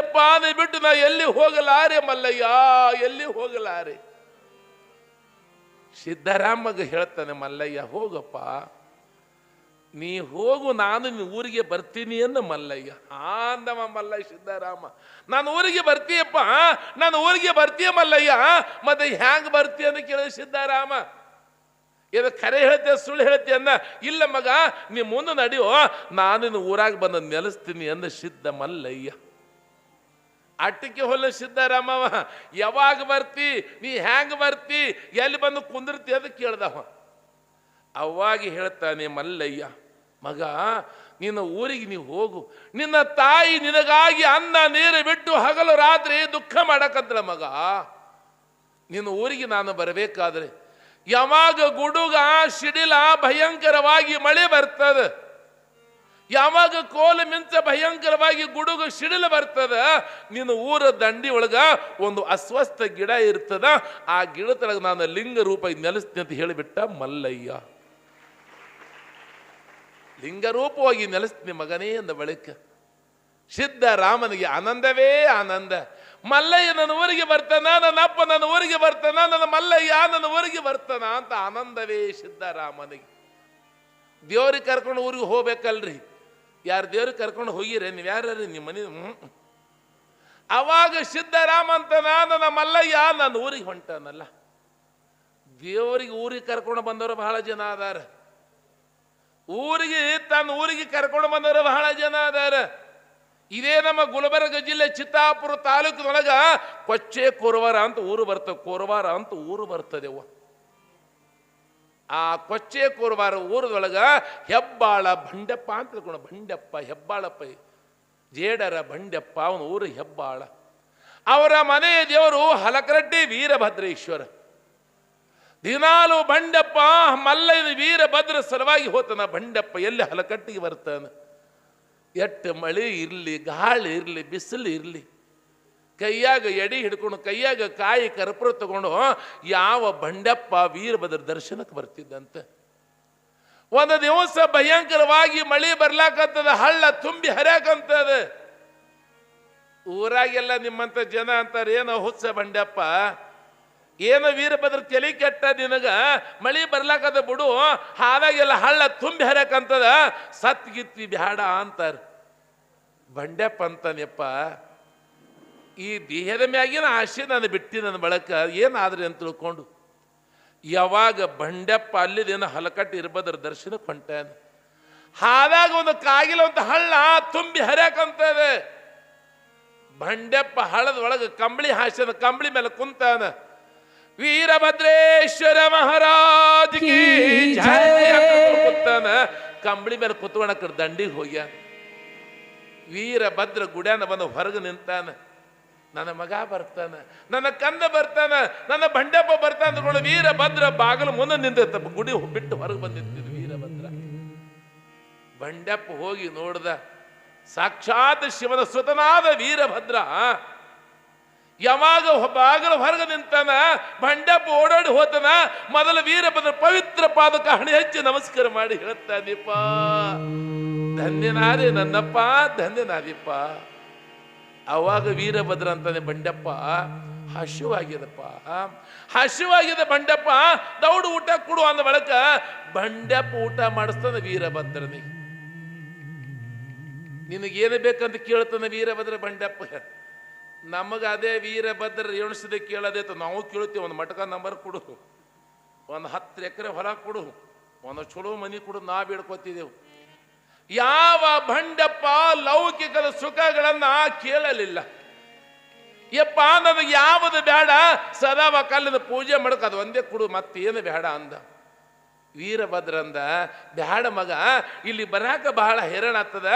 ಯಪ್ಪ ನೀ ಬಿಟ್ಟು ನಾ ಎಲ್ಲಿ ಹೋಗಲಾರೆ ಮಲ್ಲಯ್ಯ, ಎಲ್ಲಿ ಹೋಗಲಾರೆ. ಸಿದ್ದರಾಮಗ ಹೇಳ್ತಾನೆ, ಮಲ್ಲಯ್ಯ ಹೋಗಪ್ಪ, ನೀ ಹೋಗು, ನಾನು ಊರಿಗೆ ಬರ್ತೀನಿ ಅಂದ ಮಲ್ಲಯ್ಯ. ಅಂದವ ಮಲ್ಲಯ್ಯ ಸಿದ್ದರಾಮ, ನಾನು ಊರಿಗೆ ಬರ್ತೀಯಪ್ಪ, ನಾನು ಊರಿಗೆ ಬರ್ತೀಯ ಮಲ್ಲಯ್ಯ, ಮತ್ತೆ ಹ್ಯಾಂಗ ಬರ್ತೀಯ ಅಂತ ಕೇಳಿದ ಸಿದ್ದರಾಮ. ಇದು ಖರೆ ಹೇಳ್ತೀಯ ಸುಳ್ಳು ಹೇಳ್ತೀಯ ಅಂದ. ಇಲ್ಲ ಮಗ, ನೀ ಮುಂದೆ ನಡೆಯೋ, ನಾನು ಊರಾಗ ಬಂದು ನೆಲೆಸ್ತೀನಿ ಅಂದ ಸಿದ್ಧ ಮಲ್ಲಯ್ಯ. ಅಟ್ಟಿಗೆ ಹೊಲ ಸಿದ್ದರಾಮವ, ಯಾವಾಗ ಬರ್ತಿ, ನೀ ಹ್ಯಾಂಗ ಬರ್ತಿ, ಎಲ್ಲಿ ಬಂದು ಕುಂದಿರ್ತಿ ಅಂತ ಕೇಳ್ದವ. ಅವಾಗ ಹೇಳ್ತಾನೆ ಮಲ್ಲಯ್ಯ, ಮಗ ನಿನ್ನ ಊರಿಗೆ ನೀವು ಹೋಗು, ನಿನ್ನ ತಾಯಿ ನಿನಗಾಗಿ ಅನ್ನ ನೀರು ಬಿಟ್ಟು ಹಗಲು ರಾತ್ರಿ ದುಃಖ ಮಾಡಕತ್ತಳ ಮಗ. ನಿನ್ನ ಊರಿಗೆ ನಾನು ಬರಬೇಕಾದ್ರೆ ಯಾವಾಗ ಗುಡುಗ ಸಿಡಿಲ ಭಯಂಕರವಾಗಿ ಮಳೆ ಬರ್ತದ, ಯಾವಾಗ ಕೋಲು ಮಿಂಚ ಭಯಂಕರವಾಗಿ ಗುಡುಗು ಸಿಡಿಲು ಬರ್ತದ, ನಿನ್ನ ಊರ ದಂಡಿ ಒಳಗ ಒಂದು ಅಸ್ವಸ್ಥ ಗಿಡ ಇರ್ತದ, ಆ ಗಿಡದೊಳಗ ನಾನು ಲಿಂಗ ರೂಪ ನೆಲೆಸ್ತೀನಿ ಅಂತ ಹೇಳಿಬಿಟ್ಟ ಮಲ್ಲಯ್ಯ. ಲಿಂಗರೂಪವಾಗಿ ನೆಲೆಸ್ತೀನಿ ಮಗನೇ ಅಂದ ಬಳಿಕ ಸಿದ್ದರಾಮನಿಗೆ ಆನಂದವೇ ಆನಂದ. ಮಲ್ಲಯ್ಯ ನನ್ನ ಊರಿಗೆ ಬರ್ತಾನ, ನನ್ನ ಅಪ್ಪ ನನ್ನ ಊರಿಗೆ ಬರ್ತಾನ, ನನ್ನ ಮಲ್ಲಯ್ಯ ನನ್ನ ಊರಿಗೆ ಬರ್ತಾನ ಅಂತ ಆನಂದವೇ ಸಿದ್ದರಾಮನಿಗೆ. ದೇವ್ರಿಗೆ ಕರ್ಕೊಂಡು ಊರಿಗೆ ಹೋಗ್ಬೇಕಲ್ರಿ, ಯಾರು ದೇವ್ರಿಗೆ ಕರ್ಕೊಂಡು ಹೋಗಿರಿ ನೀವು, ಯಾರ್ರಿ ನಿಮ್ಮ ಮನೆ? ಅವಾಗ ಸಿದ್ದರಾಮ ಅಂತನ, ನನ್ನ ಮಲ್ಲಯ್ಯ ನನ್ನ ಊರಿಗೆ ಹೊಂಟಾನಲ್ಲ. ದೇವರಿಗೆ ಊರಿಗೆ ಕರ್ಕೊಂಡು ಬಂದವರು ಬಹಳ ಜನ ಅದಾರ, ಊರಿಗೆ ತನ್ನ ಊರಿಗೆ ಕರ್ಕೊಂಡು ಬಂದವರು ಬಹಳ ಜನ ಅದಾರ. ಇದೇ ನಮ್ಮ ಗುಲ್ಬರ್ಗ ಜಿಲ್ಲೆ ಚಿತ್ತಾಪುರ ತಾಲೂಕಿನೊಳಗ ಕೊಚ್ಚೆ ಕೋರವಾರ ಅಂತ ಊರು ಬರ್ತದೆ, ಕೋರವಾರ ಅಂತ ಊರು ಬರ್ತದೆವ್ವ. ಆ ಕೊಚ್ಚೆ ಕೋರವಾರ ಊರದೊಳಗ ಹೆಬ್ಬಾಳ ಬಂಡೆಪ್ಪ ಅಂತ ತಿಳ್ಕೊಂಡು, ಬಂಡೆಪ್ಪ ಹೆಬ್ಬಾಳಪ್ಪ ಜೇಡರ ಬಂಡೆಪ್ಪ, ಅವನ ಊರು ಹೆಬ್ಬಾಳ. ಅವರ ಮನೆಯ ದೇವರು ಹಲಕರಡ್ಡಿ ವೀರಭದ್ರೇಶ್ವರ. ದಿನಾಲು ಬಂಡೆಪ್ಪ ಮಲ್ಲಯ್ಯನ ವೀರಭದ್ರ ಸಲುವಾಗಿ ಹೋತಾನ. ಬಂಡೆಪ್ಪ ಎಲ್ಲಿ ಹಲಕಟ್ಟಿಗೆ ಬರ್ತಾನ, ಎಟ್ಟು ಮಳೆ ಇರಲಿ, ಗಾಳಿ ಇರಲಿ, ಬಿಸಿಲು ಇರಲಿ, ಕೈಯಾಗ ಎಡಿ ಹಿಡ್ಕೊಂಡು ಕೈಯಾಗ ಕಾಯಿ ಕರ್ಪೂರ ತಗೊಂಡು ಯಾವ ಬಂಡೆಪ್ಪ ವೀರಭದ್ರ ದರ್ಶನಕ್ಕೆ ಬರ್ತಿದ್ದಂತೆ. ಒಂದು ದಿವಸ ಭಯಂಕರವಾಗಿ ಮಳೆ ಬರ್ಲಾಕಂತದ, ಹಳ್ಳ ತುಂಬಿ ಹರ್ಯಾಕಂತದ. ಊರಾಗೆಲ್ಲ ನಿಮ್ಮಂತ ಜನ ಅಂತಾರೆ, ಏನೋ ಹುಚ್ಚ ಬಂಡೆಪ್ಪ, ಏನೋ ವೀರಭದ್ರ ತಲೆ ಕೆಟ್ಟ ನಿನಗ, ಮಳಿ ಬರ್ಲಾಕದ ಬಿಡು, ಹಾದಾಗೆಲ್ಲ ಹಳ್ಳ ತುಂಬಿ ಹರ್ಯಾಕಂತದ, ಸತ್ಗಿತ್ತಿ ಬ್ಯಾಡ ಅಂತಾರ. ಬಂಡೆಪ್ಪ ಅಂತಾನೆಪ್ಪ, ಈ ದೇಹದ ಮ್ಯಾಗಿನ ಆಸೆ ನಾನು ಬಿಟ್ಟಿ ನನ್ನ ಬಳಕ ಏನಾದ್ರಿ ಅಂತ ತಿಳ್ಕೊಂಡು ಯಾವಾಗ ಬಂಡೆಪ್ಪ ಅಲ್ಲಿದೇನೋ ಹಲಕಟ್ಟು ಇರ್ಬದ್ರ ದರ್ಶನಕ್ಕೆ ಹೊಂಟಾನ. ಹಾದಾಗ ಒಂದು ಕಾಗಿಲ ಒಂದು ಹಳ್ಳ ತುಂಬಿ ಹರ್ಯಾಕಂತದ. ಬಂಡೆಪ್ಪ ಹಳ್ಳದ ಒಳಗೆ ಕಂಬಳಿ ಹಾಸ್ಯನ, ಕಂಬಳಿ ಮೇಲೆ ಕುಂತಾನ. ವೀರಭದ್ರೇಶ್ವರ ಮಹಾರಾಜ್ ಕಿ ಜಯ ಕೂತಾನ. ಕಂಬಳಿ ಮೇಲೆ ಕುತ್ಕೊಂಡ ಕಡೆ ದಂಡಿಗೆ ಹೋಗ್ಯಾನ. ವೀರಭದ್ರ ಗುಡ್ಯಾನ ಬಂದು ಹೊರಗೆ ನಿಂತಾನ. ನನ್ನ ಮಗ ಬರ್ತಾನ, ನನ್ನ ಕಂದ ಬರ್ತಾನ, ನನ್ನ ಬಂಡೆಪ್ಪ ಬರ್ತಾನ ಅಂದ್ಕೊಂಡು ವೀರಭದ್ರ ಬಾಗಿಲು ಮುಂದೆ ನಿಂತ ಗುಡಿ ಬಿಟ್ಟು ಹೊರಗೆ ಬಂದು ನಿಂತಿದ್ದ ವೀರಭದ್ರ. ಬಂಡೆಪ್ಪ ಹೋಗಿ ನೋಡ್ದ, ಸಾಕ್ಷಾತ್ ಶಿವನ ಸುತನಾದ ವೀರಭದ್ರ. ಯಾವಾಗ ಬಾಗಿಲು ಹೊರಗೆ ನಿಂತಾನ, ಬಂಡೆಪ್ಪ ಓಡಾಡಿ ಹೋತನ. ಮೊದಲ ವೀರಭದ್ರ ಪವಿತ್ರ ಪಾದಕ ಹಣೆ ಹಚ್ಚಿ ನಮಸ್ಕಾರ ಮಾಡಿ ಹೇಳ್ತಾನಿಪ್ಪ, ಧನ್ಯನಾದೆ ನನ್ನಪ್ಪ, ಧನ್ಯನಾದಿಪ್ಪ. ಅವಾಗ ವೀರಭದ್ರ ಅಂತಾನೆ, ಬಂಡೆಪ್ಪ ಹಸಿವಾಗ್ಯದಪ್ಪ, ಹಸಿವಾಗ್ಯದ ಬಂಡೆಪ್ಪ, ದೌಡು ಊಟ ಕೊಡು ಅಂದ ಬಳಕ ಬಂಡೆಪ್ಪ ಊಟ ಮಾಡಿಸ್ತಾನೆ ವೀರಭದ್ರನಿಗೆ. ನಿನಗೇನು ಬೇಕಂತ ಕೇಳ್ತಾನೆ ವೀರಭದ್ರ ಬಂಡೆಪ್ಪ. ನಮಗ ಅದೇ ವೀರಭದ್ರ ಎಣಿಸಿದೆ ಕೇಳೋದೇತ, ನಾವು ಕೇಳ್ತೀವಿ, ಒಂದು ಮಟಕ ನಂಬರ್ ಕೊಡು, ಒಂದು 10 ಎಕರೆ ಹೊಲ ಕೊಡು, ಒಂದು ಚಲೋ ಮನಿ ಕೊಡು, ನಾ ಬೇಡ್ಕೊತಿದ್ದೆವು. ಯಾವ ಬಂಡೆಪ್ಪ ಲೌಕಿಕದ ಸುಖಗಳನ್ನ ಕೇಳಲಿಲ್ಲ. ಯಪ್ಪ ನನಗೆ ಯಾವುದು ಬೇಡ, ಸದಾವ ಕಲ್ಲಿನ ಪೂಜೆ ಮಾಡಕ ಅದು ಒಂದೇ ಕೊಡು, ಮತ್ತೇನು ಬೇಡ ಅಂದ. ವೀರಭದ್ರ ಅಂದ, ಬ್ಯಾಡ ಮಗ, ಇಲ್ಲಿ ಬರಾಕ ಬಹಳ ಹೆರಣ ಆಗ್ತದ,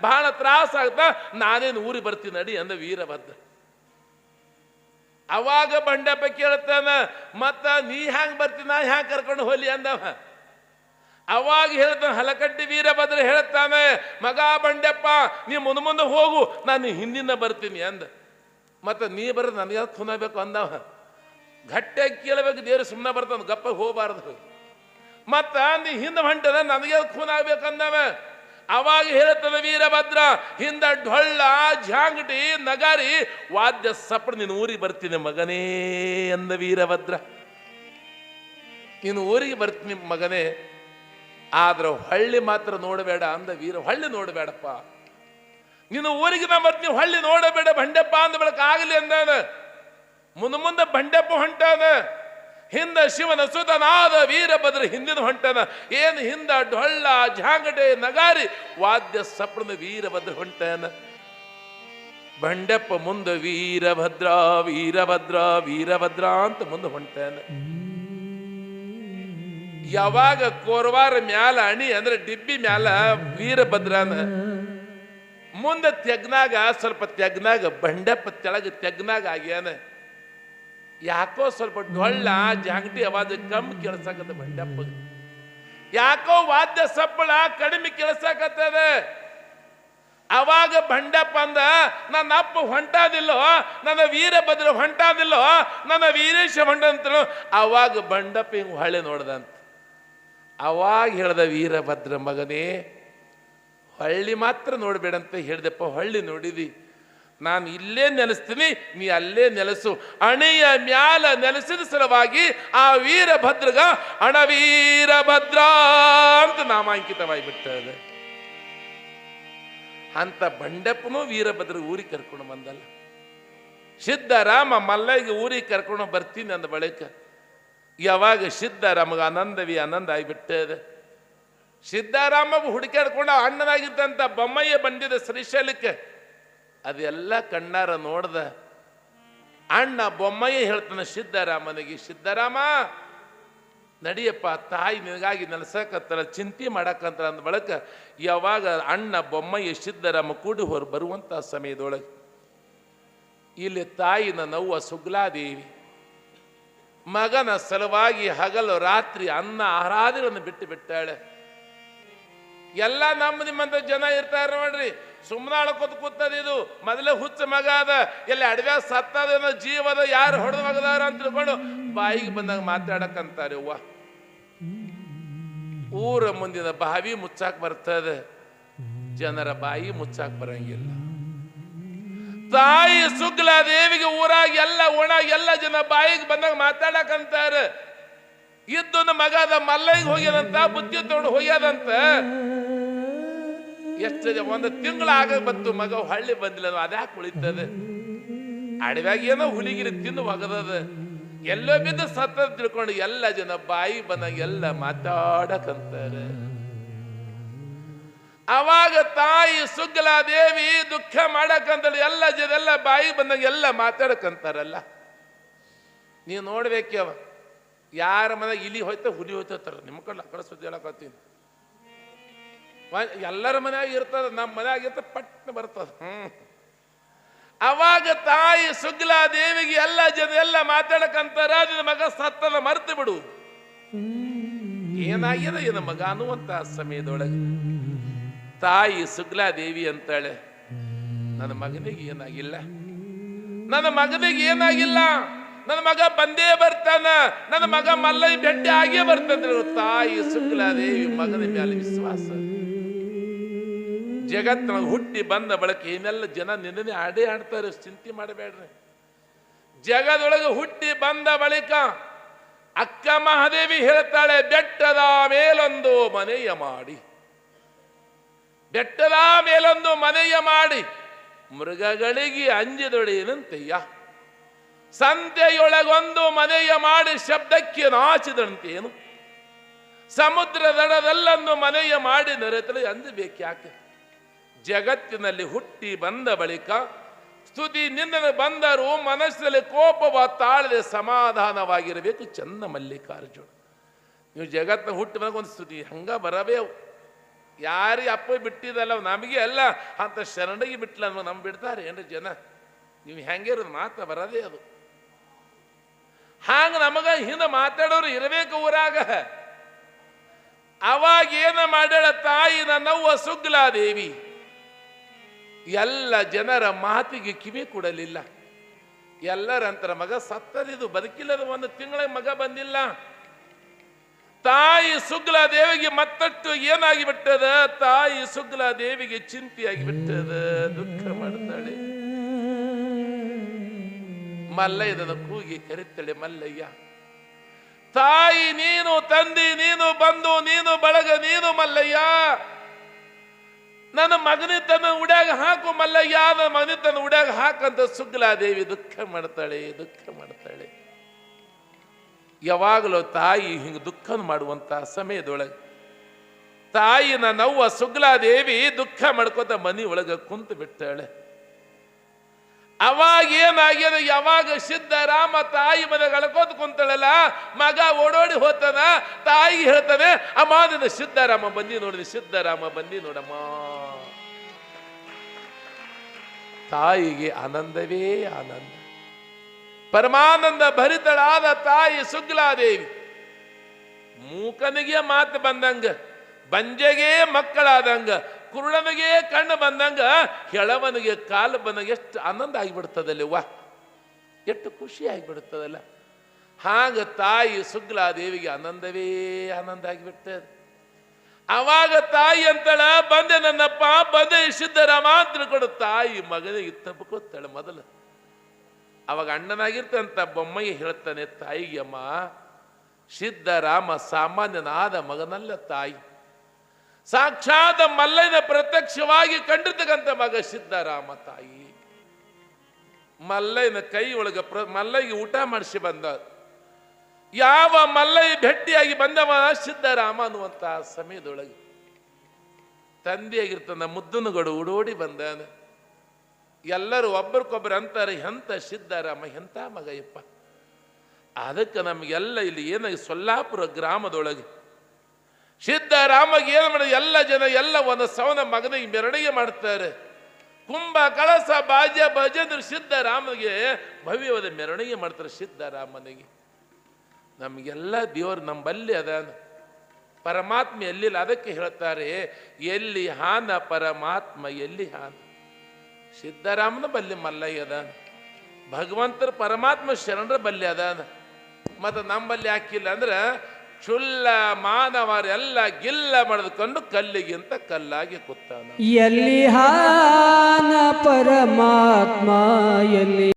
ಬಹಳ ತ್ರಾಸ ಆಗ್ತದ, ನಾನೇನು ಊರಿಗೆ ಬರ್ತೀನಿ ನಡಿ ಅಂದ ವೀರಭದ್ರ. ಅವಾಗ ಬಂಡೆಪ್ಪ ಕೇಳ್ತಾನ, ಮತ್ತ ನೀ ಹ್ಯಾಂಗ ಬರ್ತೀನಿ, ನಾ ಹ್ಯಾಂಗ ಕರ್ಕೊಂಡು ಹೋಲಿ ಅಂದವ. ಅವಾಗ ಹೇಳ್ತಾನೆ ಹಲಕಟ್ಟಿ ವೀರಭದ್ರ ಹೇಳ್ತಾನೆ, ಮಗ ಬಂಡೆಪ್ಪ ನೀ ಮುಂದೆ ಹೋಗು, ನಾನು ಹಿಂದಿನ ಬರ್ತೀನಿ ಅಂದ. ಮತ್ತು ನೀ ಬರೋದು ನನಗೆ ಖುನಬೇಕು ಅಂದವ. ಗಟ್ಟಿಯಾಗಿ ಕೇಳಬೇಕು, ದೇವ್ರು ಸುಮ್ಮನೆ ಬರ್ತಾನೆ, ಗಪ್ಪ ಹೋಗಬಾರ್ದು. ಮತ್ತು ನೀ ಹಿಂದೆ ಹೊಂಟದ ನನಗೆ ಖೂನ್ ಆಗ್ಬೇಕಂದವ. ಅವಾಗ ಹೇಳ್ತದೆ ವೀರಭದ್ರ, ಹಿಂದ ಢೊಳ್ಳ ಝಾಂಗಟಿ ನಗಾರಿ ವಾದ್ಯ ಸಪ್ಪಳ, ನೀನು ಊರಿಗೆ ಬರ್ತೀನಿ ಮಗನೇ ಅಂದ ವೀರಭದ್ರ. ನೀನು ಊರಿಗೆ ಬರ್ತೀನಿ ಮಗನೇ, ಆದ್ರೆ ಹಳ್ಳಿ ಮಾತ್ರ ನೋಡಬೇಡ ಅಂದ ವೀರ. ಹಳ್ಳಿ ನೋಡಬೇಡಪ್ಪ, ನೀನು ಊರಿಗೆ ನಾ ಬರ್ತೀನಿ, ಹಳ್ಳಿ ನೋಡಬೇಡ ಬಂಡೆಪ್ಪ ಅಂದ ಬೆಳಕ ಆಗಲಿ ಅಂದಾನ. ಮುಂದೆ ಬಂಡೆಪ್ಪ ಹೊಂಟಾನ, ಹಿಂದ ಶಿವನ ಸುತನಾದ ವೀರಭದ್ರ ಹಿಂದಿನ ಹೊಂಟಾನ. ಏನು ಹಿಂದ ಢೊಳ್ಳ ಝಾಂಗಟೆ ನಗಾರಿ ವಾದ್ಯ ಸಪ್ಪಳದ ವೀರಭದ್ರ ಹೊಂಟಾನ. ಬಂಡೆಪ್ಪ ಮುಂದೆ ವೀರಭದ್ರ ವೀರಭದ್ರ ವೀರಭದ್ರ ಅಂತ ಮುಂದೆ ಹೊಂಟಾನ. ಯಾವಾಗ ಕೋರ್ವಾರ ಮ್ಯಾಲ ಅಣಿ ಅಂದ್ರೆ ಡಿಬ್ಬಿ ಮ್ಯಾಲ ವೀರಭದ್ರನ ಮುಂದೆ ತೆಗ್ನಾಗ ಸ್ವಲ್ಪ ತೆಗ್ನಾಗ ಬಂಡೆಪ್ಪ ತೆಳಗ ತೆಗ್ನಾಗ ಆಗ್ಯಾನ. ಯಾಕೋ ಸ್ವಲ್ಪ ಡೊಳ್ಳ ಜಾಂಗಟಿ ಅವಾಜ ಕಮ್ಮಿ ಕೇಳಿಸಾಕತ್ತ ಬಂಡೆಪ್ಪ. ಯಾಕೋ ವಾದ್ಯ ಸಪ್ಪಳ ಕಡಿಮೆ ಕೇಳಿಸಾಕತ್ತದ. ಅವಾಗ ಬಂಡೆಪ್ಪ ಅಂದ, ನನ್ನ ಅಪ್ಪ ಹೊಂಟಾದಿಲ್ಲೋ, ನನ್ನ ವೀರಭದ್ರ ಹೊಂಟಾದಿಲ್ಲೋ, ನನ್ನ ವೀರೇಶ ಹೊಂಟಂತಲೋ. ಅವಾಗ ಬಂಡಪ್ಪ ಹಿಂಗೆ ಹೊಳೆ ನೋಡ್ದಂತ. ಅವಾಗ ಹೇಳ್ದ ವೀರಭದ್ರ, ಮಗನೇ ಹಳ್ಳಿ ಮಾತ್ರ ನೋಡ್ಬೇಡಂತ ಹೇಳ್ದಪ್ಪ. ಹಳ್ಳಿ ನೋಡಿದಿ, ನಾನು ಇಲ್ಲೇ ನೆಲೆಸ್ತೀನಿ, ನೀ ಅಲ್ಲೇ ನೆಲೆಸು. ಅಣೆಯ ಮ್ಯಾಲ ನೆಲೆಸಿದ ಸಲುವಾಗಿ ಆ ವೀರಭದ್ರಗ ಅಣವೀರಭದ್ರ ಅಂತ ನಾಮಾಂಕಿತವಾಗಿ ಬಿಟ್ಟದೆ. ಅಂತ ಬಂಡೆಪ್ಪನೂ ವೀರಭದ್ರ ಊರಿಗೆ ಕರ್ಕೊಂಡು ಬಂದಲ್ಲ. ಸಿದ್ಧರಾಮ ಮಲ್ಲಯ್ಯಗೆ ಊರಿಗೆ ಕರ್ಕೊಂಡು ಬರ್ತೀನಿ ಅಂದ ಬಳಿಕ ಯಾವಾಗ ಸಿದ್ಧರಾಮಗೆ ಆನಂದವಿ ಆನಂದ ಆಗಿಬಿಟ್ಟದೆ. ಸಿದ್ಧರಾಮ ಹುಡುಕಾಡ್ಕೊಂಡು ಅಣ್ಣನಾಗಿದ್ದಂಥ ಬೊಮ್ಮಯ್ಯ ಬಂದಿದ್ದ ಶ್ರೀಶೈಲಕ್ಕೆ. ಅದೆಲ್ಲ ಕಣ್ಣಾರ ನೋಡ್ದ. ಅಣ್ಣ ಬೊಮ್ಮಯ್ಯ ಹೇಳ್ತಾನೆ ಸಿದ್ಧರಾಮನಿಗೆ, ಸಿದ್ಧರಾಮ ನಡಿಯಪ್ಪ, ತಾಯಿ ನಿನಗಾಗಿ ನೆಲೆಸಕತ್ತಲ್ಲ, ಚಿಂತೆ ಮಾಡಕ್ಕಂತ ಅಂದ ಬಳಕ ಯಾವಾಗ ಅಣ್ಣ ಬೊಮ್ಮಯ್ಯ ಸಿದ್ಧರಾಮ ಕೂಡಿ ಬರುವಂಥ ಸಮಯದೊಳಗೆ ಇಲ್ಲಿ ತಾಯಿನ ನವ್ವ ಸುಗ್ಲಾದೇವಿ ಮಗನ ಸಲುವಾಗಿ ಹಗಲು ರಾತ್ರಿ ಅನ್ನ ಆರಾಧನೆಯನ್ನು ಬಿಟ್ಟು ಬಿಟ್ಟಾಳೆ. ಎಲ್ಲ ನಮ್ಮ ನಿಮ್ಮಂತ ಜನ ಇರ್ತಾರೆ ನೋಡ್ರಿ, ಸುಮ್ಮನೆ ಅಳ್ಕೊತ ಕೂತದ. ಇದು ಮೊದಲೇ ಹುಚ್ಚ ಮಗ ಅದ, ಎಲ್ಲಿ ಅಡವ್ಯಾಗ ಸತ್ತದ, ಜೀವದ, ಯಾರು ಹೊಡೆದ ಮಗದಾರ ಅಂತ ತಿಳ್ಕೊಂಡು ಬಾಯಿಗೆ ಬಂದಾಗ ಮಾತಾಡಕಂತಾರೆ. ಅವ್ವ ಊರ ಮುಂದಿನ ಬಾವಿ ಮುಚ್ಚಾಕ್ ಬರ್ತದೆ, ಜನರ ಬಾಯಿ ಮುಚ್ಚಾಕ್ ಬರಂಗಿಲ್ಲ. ತಾಯಿ ಸುಗ್ಲಾದೇವಿಗೆ ಊರಾಗ ಎಲ್ಲ ಒಣಾಗ ಎಲ್ಲ ಜನ ಬಾಯಿಗೆ ಬಂದಾಗ ಮಾತಾಡಕಂತಾರ. ಇದ್ದೊಂದು ಮಗ ಅದ, ಮಲ್ಲಯ್ಯಗೆ ಹೋಗ್ಯದಂತ, ಬುದ್ಧಿ ತಗೊಂಡು ಹೋಗ್ಯದಂತ. ಎಷ್ಟು ಒಂದು ತಿಂಗಳ ಆಗ ಬಂತು, ಮಗ ಹಳ್ಳಿ ಬಂದಿಲ್ಲ. ಅದ್ಯಾಕೆ ಉಳಿತದೆ? ಅಡವ್ಯಾಗ ಏನೋ ಹುಲಿಗಿರಿ ತಿಂದು ಒಗದದ, ಎಲ್ಲೋ ಬಿದ್ದು ಸತ್ತ ತಿಳ್ಕೊಂಡು ಎಲ್ಲ ಜನ ಬಾಯಿ ಬಂದಾಗ ಎಲ್ಲ ಮಾತಾಡಕಂತಾರೆ. ಅವಾಗ ತಾಯಿ ಸುಗ್ಲಾದೇವಿ ದುಃಖ ಮಾಡಕಂತೇಳಿ ಎಲ್ಲ ಜನ ಎಲ್ಲ ಬಾಯಿ ಬಂದಾಗ ಎಲ್ಲ ಮಾತಾಡಕಂತಾರಲ್ಲ. ನೀವು ನೋಡ್ಬೇಕವ, ಯಾರ ಮನೆಯಾಗ ಇಲಿ ಹೋಯ್ತ ಹುಲಿ ಹೋಯ್ತಾರ. ನಿಮ್ಮ ಕಡೆ ಆ ಕಡೆ ಸುದ್ದಿ ಹೇಳಕತ್ತೀನಿ. ಎಲ್ಲರ ಮನ್ಯಾಗ ಇರ್ತದ, ನಮ್ಮ ಮನ್ಯಾಗ ಇರ್ತ ಪಟ್ನ ಬರ್ತದ. ಅವಾಗ ತಾಯಿ ಸುಗ್ಲಾದೇವಿಗೆ ಎಲ್ಲ ಜನ ಎಲ್ಲ ಮಾತಾಡಕಂತಾರ, ನಿನ್ನ ಮಗ ಸತ್ತದ ಮರ್ತು ಬಿಡು, ಏನಾಗ್ಯದ ಏನ ಮಗ ಅನ್ನುವಂತ ಸಮಯದೊಳಗೆ ತಾಯಿ ಸುಗ್ಲಾದೇವಿ ಅಂತಾಳೆ, ನನ್ನ ಮಗನಿಗೆ ಏನಾಗಿಲ್ಲ, ನನ್ನ ಮಗನಿಗೆ ಏನಾಗಿಲ್ಲ, ನನ್ನ ಮಗ ಬಂದೇ ಬರ್ತಾನ, ನನ್ನ ಮಗ ಮಲ್ಲಯ್ಯ ಭೇಟಿ ಆಗೇ ಬರ್ತಂದ್ರೆ. ತಾಯಿ ಸುಗ್ಲಾದೇವಿ ಮಗನ ಮೇಲೆ ವಿಶ್ವಾಸ. ಜಗತ್ತಿನ ಹುಟ್ಟಿ ಬಂದ ಬಳಕ ಏನೆಲ್ಲ ಜನ ನಿನ್ನೆ ಆಡೇ ಆಡ್ತಾರೆ, ಚಿಂತೆ ಮಾಡಬೇಡ್ರಿ. ಜಗದೊಳಗೆ ಹುಟ್ಟಿ ಬಂದ ಬಳಿಕ ಅಕ್ಕ ಮಹಾದೇವಿ ಹೇಳ್ತಾಳೆ, ಬೆಟ್ಟದ ಮೇಲೊಂದು ಮನೆಯ ಮಾಡಿ, ಬೆಟ್ಟದ ಮೇಲೊಂದು ಮನೆಯ ಮಾಡಿ ಮೃಗಗಳಿಗೆ ಅಂಜಿದೊಡೆಯನಂತೆಯ್ಯ, ಸಂತೆಯೊಳಗೊಂದು ಮನೆಯ ಮಾಡಿ ಶಬ್ದಕ್ಕೆ ನಾಚಿದಂತೇನು, ಸಮುದ್ರ ದಡದಲ್ಲೊಂದು ಮನೆಯ ಮಾಡಿ ನೆರೆತಲು ಅಂಜಬೇಕ್ಯಾಕೆ. ಜಗತ್ತಿನಲ್ಲಿ ಹುಟ್ಟಿ ಬಂದ ಬಳಿಕ ಸ್ತುತಿ ನಿನ್ನನ್ನು ಬಂದರೂ ಮನಸ್ಸಿನಲ್ಲಿ ಕೋಪವ ತಾಳದೆ ಸಮಾಧಾನವಾಗಿರಬೇಕು ಚನ್ನ ಮಲ್ಲಿಕಾರ್ಜುನ. ನೀವು ಜಗತ್ತಿನ ಹುಟ್ಟಿ ಬಂದಾಗ ಒಂದು ಸ್ತುತಿ ಹಂಗ ಬರವೇ. ಯಾರಿಗೆ ಅಪ್ಪ ಬಿಟ್ಟಿದಲ್ಲ ನಮಗೆ ಅಲ್ಲ, ಅಂತ ಶರಣಗಿ ಬಿಟ್ಲ ನಮ್ಗೆ ಬಿಡ್ತಾರೆ ಏನ್ರಿ ಜನ. ನೀವು ಹೆಂಗಿರೋದು ಮಾತ್ರ ಬರದೇ ಅದು. ಹಾಂಗ ನಮಗ ಹಿಂದೆ ಮಾತಾಡೋರು ಇರಬೇಕು ಊರಾಗ. ಅವಾಗ ಏನ ಮಾಡ್ಯಾಳ ತಾಯಿ ನನ್ನವ್ವ ಸುಗ್ಲಾದೇವಿ, ಎಲ್ಲ ಜನರ ಮಾತಿಗೆ ಕಿವಿ ಕೊಡಲಿಲ್ಲ. ಎಲ್ಲರಂತರ ಮಗ ಸತ್ತದಿದು, ಬದುಕಿಲ್ಲದ, ಒಂದು ತಿಂಗಳ ಮಗ ಬಂದಿಲ್ಲ. ತಾಯಿ ಸುಗ್ಲಾದೇವಿಗೆ ಮತ್ತಷ್ಟು ಏನಾಗಿ ಬಿಟ್ಟದ, ತಾಯಿ ಸುಗ್ಲಾದೇವಿಗೆ ಚಿಂತೆಯಾಗಿ ಬಿಟ್ಟದ, ದುಃಖ ಮಾಡ್ತಾಳೆ. ಮಲ್ಲಯ್ಯನ ಕೂಗಿ ಕರಿತಾಳೆ, ಮಲ್ಲಯ್ಯ ತಾಯಿ ನೀನು, ತಂದೆ ನೀನು, ಬಂಧು ನೀನು, ಬಳಗ ನೀನು ಮಲ್ಲಯ್ಯ, ನನ್ನ ಮಗನಿತನ ಉಡ್ಯಾಗ ಹಾಕು ಮಲ್ಲಯ್ಯ, ನನ್ನ ಮಗನಿತನ ಉಡ್ಯಾಗ ಹಾಕಂತ ಸುಗ್ಲಾದೇವಿ ದುಃಖ ಮಾಡ್ತಾಳೆ, ದುಃಖ ಮಾಡ್ತಾಳೆ. ಯಾವಾಗಲೂ ತಾಯಿ ಹಿಂಗೆ ದುಃಖ ಮಾಡುವಂತ ಸಮಯದೊಳಗೆ ತಾಯಿ ನನ್ನವ್ವ ಸುಗ್ಲಾದೇವಿ ದುಃಖ ಮಾಡ್ಕೋತ ಮನಿ ಒಳಗ ಕುಂತು ಬಿಟ್ಟಾಳೆ. ಅವಾಗ ಏನಾಗ್ಯದ, ಯಾವಾಗ ಸಿದ್ಧರಾಮ ತಾಯಿ ಮನೆಗೆ ಅಳ್ಕೋತ ಕುಂತಾಳಲ್ಲ, ಮಗ ಓಡೋಡಿ ಹೋಗ್ತಾನ, ತಾಯಿಗೆ ಹೇಳ್ತಾನೆ, ಅಮ್ಮ ನಿನ್ನ ಸಿದ್ಧರಾಮ ಬಂದಿ ನೋಡಿ, ಸಿದ್ಧರಾಮ ಬಂದಿ ನೋಡಮ್ಮ. ತಾಯಿಗೆ ಆನಂದವೇ ಆನಂದ, ಪರಮಾನಂದ ಭರಿತಳಾದ ತಾಯಿ ಸುಗ್ಲಾದೇವಿ ಮೂಕನಿಗೆ ಮಾತು ಬಂದಂಗ, ಬಂಜೆಗೆ ಮಕ್ಕಳಾದಂಗ, ಕುರುಡನಿಗೆ ಕಣ್ಣು ಬಂದಂಗ, ಹೆಳವನಿಗೆ ಕಾಲು ಬಂದಂಗ ಎಷ್ಟು ಆನಂದ ಆಗಿಬಿಡ್ತದಲ್ಲಿ, ವಾ ಎಷ್ಟು ಖುಷಿ ಆಗಿಬಿಡ್ತದಲ್ಲ. ಹಾಗ ತಾಯಿ ಸುಗ್ಲಾದೇವಿಗೆ ಆನಂದವೇ ಆನಂದ ಆಗಿಬಿಡ್ತದೆ. ಅವಾಗ ತಾಯಿ ಅಂತಳ, ಬಂದೆ ನನ್ನಪ್ಪ, ಬಂದೆ ಸಿದ್ಧರಾಮ ತಿಳ್ಕೊಂಡು ತಾಯಿ ಮಗನಿಗೆ ತಬ್ಕೋತಾಳೆ ಮೊದಲು. ಅವಾಗ ಅಣ್ಣನಾಗಿರ್ತಂತ ಬೊಮ್ಮಯ್ಯ ಹೇಳ್ತಾನೆ ತಾಯಿಗೆ, ಅಮ್ಮ ಸಿದ್ಧರಾಮ ಸಾಮಾನ್ಯನಾದ ಮಗನಲ್ಲ ತಾಯಿ, ಸಾಕ್ಷಾತ್ ಮಲ್ಲಯ್ಯನ ಪ್ರತ್ಯಕ್ಷವಾಗಿ ಕಂಡಿರ್ತಕ್ಕಂಥ ಮಗ ಸಿದ್ಧರಾಮ. ತಾಯಿ ಮಲ್ಲಯ್ಯನ ಕೈ ಒಳಗ ಮಲ್ಲಯ್ಯಗೆ ಊಟ ಮಾಡಿಸಿ ಬಂದ. ಯಾವ ಮಲ್ಲಯ್ಯ ಭೇಟಿಯಾಗಿ ಬಂದವ ಸಿದ್ಧರಾಮ ಅನ್ನುವಂತ ಸಮಯದೊಳಗೆ ತಂದೆಯಾಗಿರ್ತನ ಮುದ್ದನಗಡು ಉಡೋಡಿ ಬಂದಾನ. ಎಲ್ಲರೂ ಒಬ್ಬರಿಗೊಬ್ಬರು ಅಂತಾರೆ, ಎಂತ ಸಿದ್ಧರಾಮ ಎಂತ ಮಗಯ್ಯಪ್ಪ. ಅದಕ್ಕೆ ನಮಗೆಲ್ಲ ಇಲ್ಲಿ ಏನಾಗಿ ಸೊಲ್ಲಾಪುರ ಗ್ರಾಮದೊಳಗೆ ಸಿದ್ಧರಾಮಗೆ ಏನು ಮಾಡಿದ, ಎಲ್ಲ ಜನ ಎಲ್ಲ ಒಂದು ಸವನ ಮಗನಿಗೆ ಮೆರವಣಿಗೆ ಮಾಡ್ತಾರೆ. ಕುಂಭ ಕಳಸ ಬಾಜ್ಯ ಭಜಂದ್ರು ಸಿದ್ಧರಾಮನಿಗೆ ಭವ್ಯವಾದ ಮೆರವಣಿಗೆ ಮಾಡ್ತಾರೆ. ಸಿದ್ಧರಾಮನಿಗೆ ನಮಗೆಲ್ಲ ದೇವರು ನಂಬಲ್ಲಿ ಅದಾನ, ಪರಮಾತ್ಮ ಎಲ್ಲಿಲ್ಲ. ಅದಕ್ಕೆ ಹೇಳ್ತಾರೆ, ಎಲ್ಲಿ ಹಾನ ಪರಮಾತ್ಮ ಎಲ್ಲಿ ಹಾನ. ಸಿದ್ಧರಾಮನ ಬಲ್ಲಿ ಮಲ್ಲಯ್ಯ ಅದಾನ, ಭಗವಂತರ ಪರಮಾತ್ಮ ಶರಣರ ಬಲ್ಲಿ ಅದಾನ. ಮತ್ತು ನಮ್ಮಲ್ಲಿ ಹಾಕಿಲ್ಲ ಅಂದ್ರೆ ಚುಲ್ಲ ಮಾನವರೆಲ್ಲ ಗಿಲ್ಲ ಮಾಡಿದ್ಕೊಂಡು ಕಲ್ಲಿಗಿಂತ ಕಲ್ಲಾಗಿ ಕೂತಾನ. ಎಲ್ಲಿ ಹಾನ ಪರಮಾತ್ಮ ಎಲ್ಲಿ